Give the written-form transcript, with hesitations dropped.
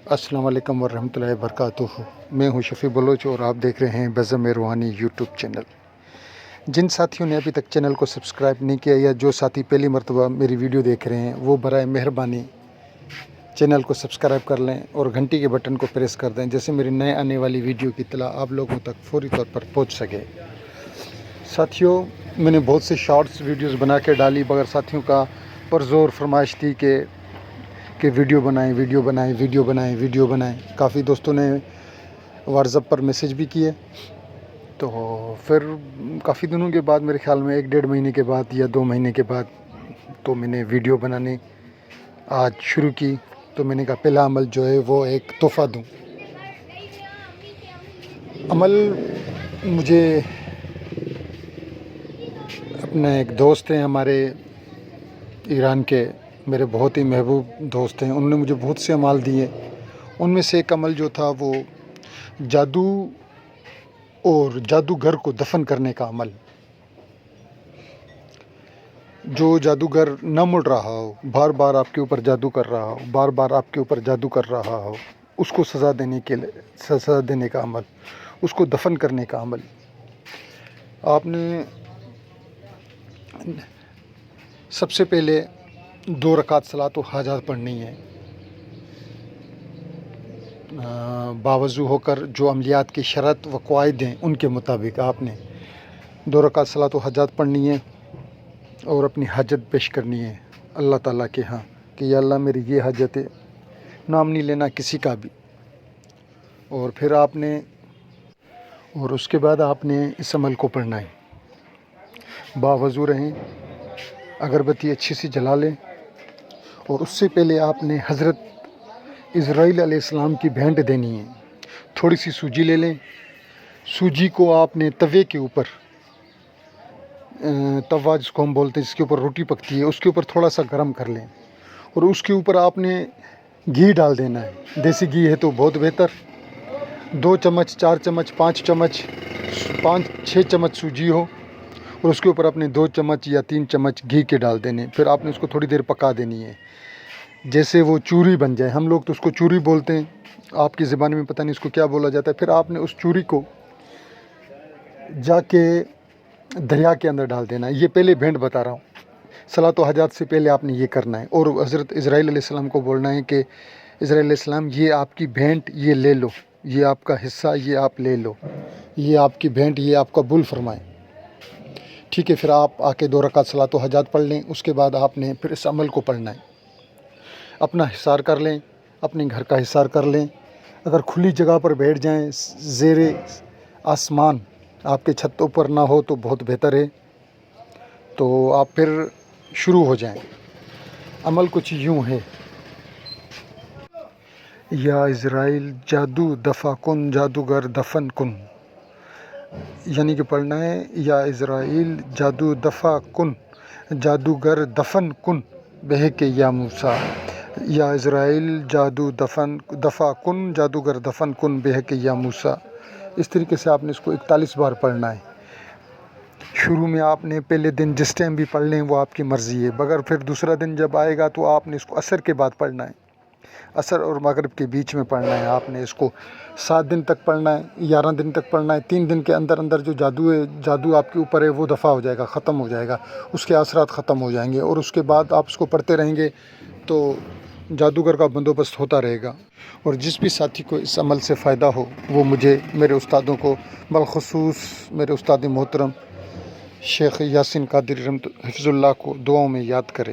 السلام علیکم ورحمۃ اللہ وبرکاتہ۔ میں ہوں شفیع بلوچ اور آپ دیکھ رہے ہیں بزم روحانی یوٹیوب چینل۔ جن ساتھیوں نے ابھی تک چینل کو سبسکرائب نہیں کیا یا جو ساتھی پہلی مرتبہ میری ویڈیو دیکھ رہے ہیں وہ برائے مہربانی چینل کو سبسکرائب کر لیں اور گھنٹی کے بٹن کو پریس کر دیں، جیسے میری نئے آنے والی ویڈیو کی اطلاع آپ لوگوں تک فوری طور پر پہنچ سکے۔ ساتھیوں، میں نے بہت سے شارٹس ویڈیوز بنا کے ڈالی، مگر ساتھیوں کا پرزور فرمائش تھی کہ ویڈیو بنائیں۔ کافی دوستوں نے واٹس ایپ پر میسیج بھی کیے، تو پھر کافی دنوں کے بعد، میرے خیال میں 1-1.5 مہینے کے بعد یا 2 مہینے کے بعد، تو میں نے ویڈیو بنانے آج شروع کی۔ تو میں نے کہا پہلا عمل جو ہے وہ ایک تحفہ دوں۔ عمل مجھے اپنے ایک دوست ہیں ہمارے ایران کے، میرے بہت ہی محبوب دوست ہیں، انہوں نے مجھے بہت سے اعمال دیے۔ ان میں سے ایک عمل جو تھا وہ جادو اور جادوگر کو دفن کرنے کا عمل۔ جو جادوگر نہ مڑ رہا ہو، بار بار آپ کے اوپر جادو کر رہا ہو، اس کو سزا دینے کا عمل، اس کو دفن کرنے کا عمل۔ آپ نے سب سے پہلے 2 رکعت صلاۃ و حاجات پڑھنی ہے، باوضو ہو کر، جو عملیات کی شرط و قواعد ہیں ان کے مطابق آپ نے 2 رکعت صلاۃ و حاجات پڑھنی ہے اور اپنی حاجت پیش کرنی ہے اللہ تعالیٰ کے ہاں کہ یا اللہ میری یہ حاجت ہے، نام نہیں لینا کسی کا بھی۔ اور پھر اس کے بعد آپ نے اس عمل کو پڑھنا ہے۔ باوضو رہیں، اگربتی اچھی سی جلا لیں، اور اس سے پہلے آپ نے حضرت اسرائیل علیہ السلام کی بھینٹ دینی ہے۔ تھوڑی سی سوجی لے لیں، سوجی کو آپ نے توے کے اوپر، توا جس کو ہم بولتے ہیں، جس کے اوپر روٹی پکتی ہے، اس کے اوپر تھوڑا سا گرم کر لیں، اور اس کے اوپر آپ نے گھی ڈال دینا ہے۔ دیسی گھی ہے تو بہت بہتر۔ 2 چمچ، 4 چمچ، 5 چمچ، 5-6 چمچ سوجی ہو، اور اس کے اوپر اپنے 2 چمچ یا 3 چمچ گھی کے ڈال دینے۔ پھر آپ نے اس کو تھوڑی دیر پکا دینی ہے، جیسے وہ چوری بن جائے۔ ہم لوگ تو اس کو چوری بولتے ہیں، آپ کی زبان میں پتہ نہیں اس کو کیا بولا جاتا ہے۔ پھر آپ نے اس چوری کو جا کے دریا کے اندر ڈال دینا ہے۔ یہ پہلے بھینٹ بتا رہا ہوں، صلاۃ و حاجات سے پہلے آپ نے یہ کرنا ہے، اور حضرت اسرائیل علیہ السلام کو بولنا ہے کہ اسرائیل علیہ السلام، یہ آپ کی بھینٹ، یہ لے لو، یہ آپ کا حصہ، یہ آپ لے لو، یہ آپ کی بھینٹ، یہ آپ قبول فرمائیں۔ ٹھیک ہے، پھر آپ آ کے 2 رکعت صلاۃ و حاجات پڑھ لیں۔ اس کے بعد آپ نے پھر اس عمل کو پڑھنا ہے۔ اپنا حصار کر لیں، اپنے گھر کا حصار کر لیں۔ اگر کھلی جگہ پر بیٹھ جائیں، زیر آسمان، آپ کے چھتوں پر نہ ہو تو بہت بہتر ہے، تو آپ پھر شروع ہو جائیں۔ عمل کچھ یوں ہے: یا اسرائیل جادو دفع کن، جادوگر دفن کن، یعنی کہ پڑھنا ہے یا اسرائیل جادو دفع کن، جادوگر دفن کن بہک یا موسیٰ۔ یا اسرائیل جادو دفع کن، جادوگر دفن کن بہک یا موسیٰ۔ اس طریقے سے آپ نے اس کو 41 بار پڑھنا ہے۔ شروع میں آپ نے پہلے دن جس ٹائم بھی پڑھ لیں وہ آپ کی مرضی ہے، مگر پھر دوسرا دن جب آئے گا تو آپ نے اس کو عصر کے بعد پڑھنا ہے، عصر اور مغرب کے بیچ میں پڑھنا ہے۔ آپ نے اس کو 7 دن تک پڑھنا ہے، 11 دن تک پڑھنا ہے۔ 3 دن کے اندر جو جادو آپ کے اوپر ہے وہ دفع ہو جائے گا، ختم ہو جائے گا، اس کے اثرات ختم ہو جائیں گے، اور اس کے بعد آپ اس کو پڑھتے رہیں گے تو جادوگر کا بندوبست ہوتا رہے گا۔ اور جس بھی ساتھی کو اس عمل سے فائدہ ہو وہ مجھے، میرے استادوں کو، بالخصوص میرے استاد محترم شیخ یاسین قادری حفظ اللہ کو دعاؤں میں یاد کرے۔